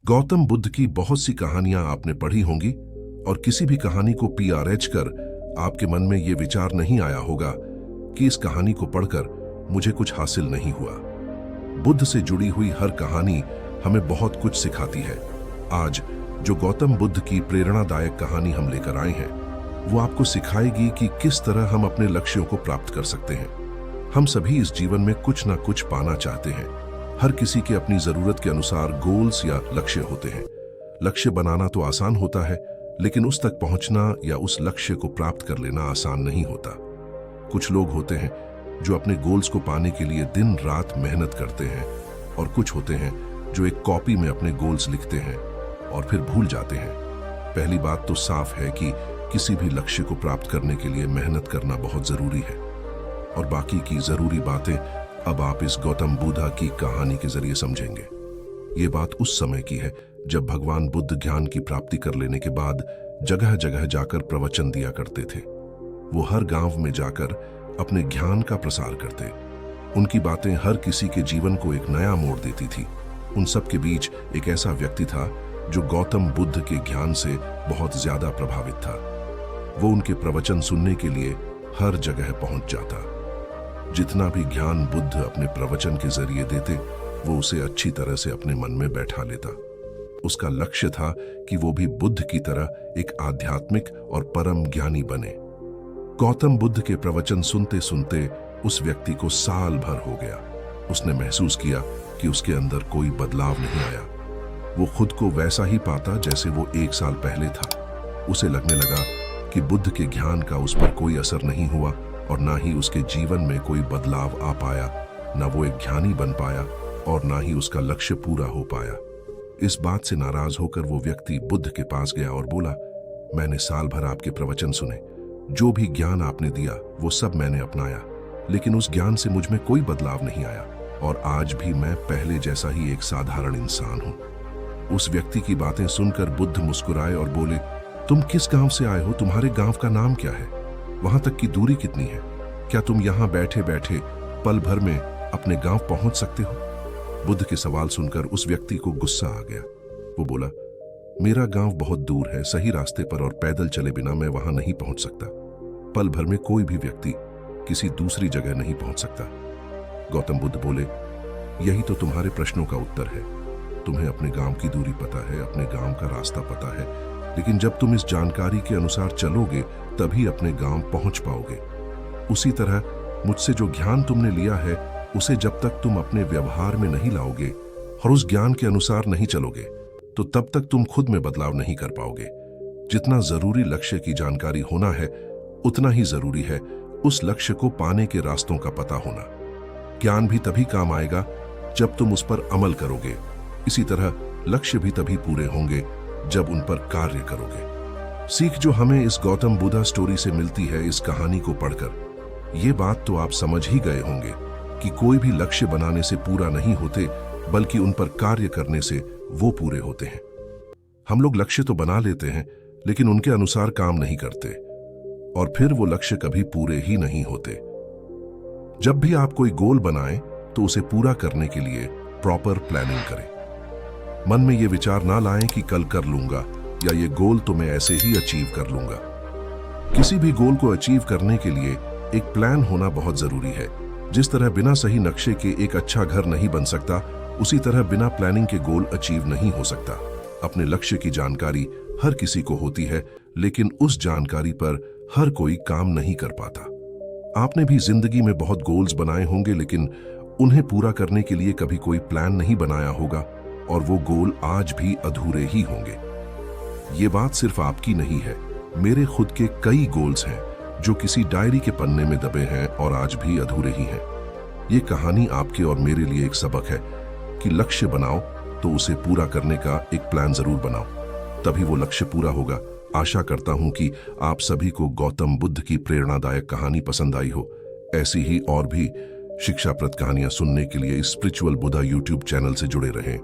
गौतम बुद्ध की बहुत सी कहानियां आपने पढ़ी होंगी और किसी भी कहानी को PRH कर आपके मन में ये विचार नहीं आया होगा कि इस कहानी को पढ़कर मुझे कुछ हासिल नहीं हुआ। बुद्ध से जुड़ी हुई हर कहानी हमें बहुत कुछ सिखाती है। आज जो गौतम बुद्ध की प्रेरणादायक कहानी हम लेकर आए हैं वो आपको सिखाएगी कि किस तरह हम अपने लक्ष्यों को प्राप्त कर सकते हैं। हम सभी इस जीवन में कुछ ना कुछ पाना चाहते हैं। हर किसी के अपनी जरूरत के अनुसार गोल्स या लक्ष्य होते हैं। लक्ष्य बनाना तो आसान होता है, लेकिन उस तक पहुंचना या उस लक्ष्य को प्राप्त कर लेना आसान नहीं होता। कुछ लोग होते हैं जो अपने गोल्स को पाने के लिए दिन रात मेहनत करते हैं और कुछ होते हैं जो एक कॉपी में अपने गोल्स लिखते हैं और फिर भूल जाते हैं। पहली बात तो साफ है कि किसी भी लक्ष्य को प्राप्त करने के लिए मेहनत करना बहुत जरूरी है और बाकी की जरूरी बातें अब आप इस गौतम बुद्ध की कहानी के जरिए समझेंगे। ये बात उस समय की है जब भगवान बुद्ध ज्ञान की प्राप्ति कर लेने के बाद जगह जगह जाकर प्रवचन दिया करते थे। वो हर गांव में जाकर अपने ज्ञान का प्रसार करते। उनकी बातें हर किसी के जीवन को एक नया मोड़ देती थी। उन सब के बीच एक ऐसा व्यक्ति था जो गौतम बुद्ध के ज्ञान से बहुत ज्यादा प्रभावित था। वो उनके प्रवचन सुनने के लिए हर जगह पहुंच जाता। जितना भी ज्ञान बुद्ध अपने प्रवचन के जरिए देते वो उसे अच्छी तरह से अपने मन में बैठा लेता। उसका लक्ष्य था कि वो भी बुद्ध की तरह एक आध्यात्मिक और परम ज्ञानी बने। गौतम बुद्ध के प्रवचन सुनते सुनते उस व्यक्ति को साल भर हो गया। उसने महसूस किया कि उसके अंदर कोई बदलाव नहीं आया। वो खुद को वैसा ही पाता जैसे वो 1 साल पहले था। उसे लगने लगा कि बुद्ध के ज्ञान का उस पर कोई असर नहीं हुआ और ना ही उसके जीवन में कोई बदलाव आ पाया। ना वो एक ज्ञानी बन पाया और ना ही उसका लक्ष्य पूरा हो पाया। इस बात से नाराज होकर वो व्यक्ति बुद्ध के पास गया और बोला, मैंने साल भर आपके प्रवचन सुने, जो भी ज्ञान आपने दिया वो सब मैंने अपनाया, लेकिन उस ज्ञान से मुझ में कोई बदलाव नहीं आया और आज भी मैं पहले जैसा ही एक साधारण इंसान हूं। उस व्यक्ति की बातें सुनकर बुद्ध मुस्कुराए और बोले, तुम किस गांव से आए हो? तुम्हारे गांव का नाम क्या है? वहां तक की दूरी कितनी है? क्या तुम यहां बैठे बैठे पल भर में अपने गांव पहुंच सकते हो? बुद्ध के सवाल सुनकर उस व्यक्ति को गुस्सा आ गया। वो बोला, मेरा गांव बहुत दूर है, सही रास्ते पर और पैदल चले बिना मैं वहां नहीं पहुंच सकता। पल भर में कोई भी व्यक्ति किसी दूसरी जगह नहीं पहुंच सकता। गौतम बुद्ध बोले, यही तो तुम्हारे प्रश्नों का उत्तर है। तुम्हें अपने गांव की दूरी पता है, अपने गांव का रास्ता पता है, लेकिन जब तुम इस जानकारी के अनुसार चलोगे तभी अपने गांव पहुंच पाओगे। उसी तरह मुझसे जो ज्ञान तुमने लिया है उसे जब तक तुम अपने व्यवहार में नहीं लाओगे और उस ज्ञान के अनुसार नहीं चलोगे तो तब तक तुम खुद में बदलाव नहीं कर पाओगे। जितना जरूरी लक्ष्य की जानकारी होना है उतना ही जरूरी है उस लक्ष्य को पाने के रास्तों का पता होना। ज्ञान भी तभी काम आएगा जब तुम उस पर अमल करोगे। इसी तरह लक्ष्य भी तभी पूरे होंगे जब उन पर कार्य करोगे। सीख जो हमें इस गौतम बुद्ध स्टोरी से मिलती है, इस कहानी को पढ़कर ये बात तो आप समझ ही गए होंगे कि कोई भी लक्ष्य बनाने से पूरा नहीं होते, बल्कि उन पर कार्य करने से वो पूरे होते हैं। हम लोग लक्ष्य तो बना लेते हैं लेकिन उनके अनुसार काम नहीं करते और फिर वो लक्ष्य कभी पूरे ही नहीं होते। जब भी आप कोई गोल बनाएं तो उसे पूरा करने के लिए प्रॉपर प्लानिंग करें। मन में ये विचार ना लाएं कि कल कर लूंगा या ये गोल तो मैं ऐसे ही अचीव कर लूंगा। किसी भी गोल को अचीव करने के लिए एक प्लान होना बहुत जरूरी है। जिस तरह बिना सही नक्शे के एक अच्छा घर नहीं बन सकता, उसी तरह बिना प्लानिंग के गोल अचीव नहीं हो सकता। अपने लक्ष्य की जानकारी हर किसी को होती है, लेकिन उस जानकारी पर हर कोई काम नहीं कर पाता। आपने भी जिंदगी में बहुत गोल्स बनाए होंगे, लेकिन उन्हें पूरा करने के लिए कभी कोई प्लान नहीं बनाया होगा और वो गोल आज भी अधूरे ही होंगे। ये बात सिर्फ आपकी नहीं है, मेरे खुद के कई गोल्स हैं जो किसी डायरी के पन्ने में दबे हैं और आज भी अधूरे ही हैं। ये कहानी आपके और मेरे लिए एक सबक है कि लक्ष्य बनाओ तो उसे पूरा करने का एक प्लान जरूर बनाओ, तभी वो लक्ष्य पूरा होगा। आशा करता हूं कि आप सभी को गौतम बुद्ध की प्रेरणादायक कहानी पसंद आई हो। ऐसी ही और भी शिक्षाप्रद कहानियां सुनने के लिए स्पिरिचुअल बुद्धा यूट्यूब चैनल से जुड़े रहें।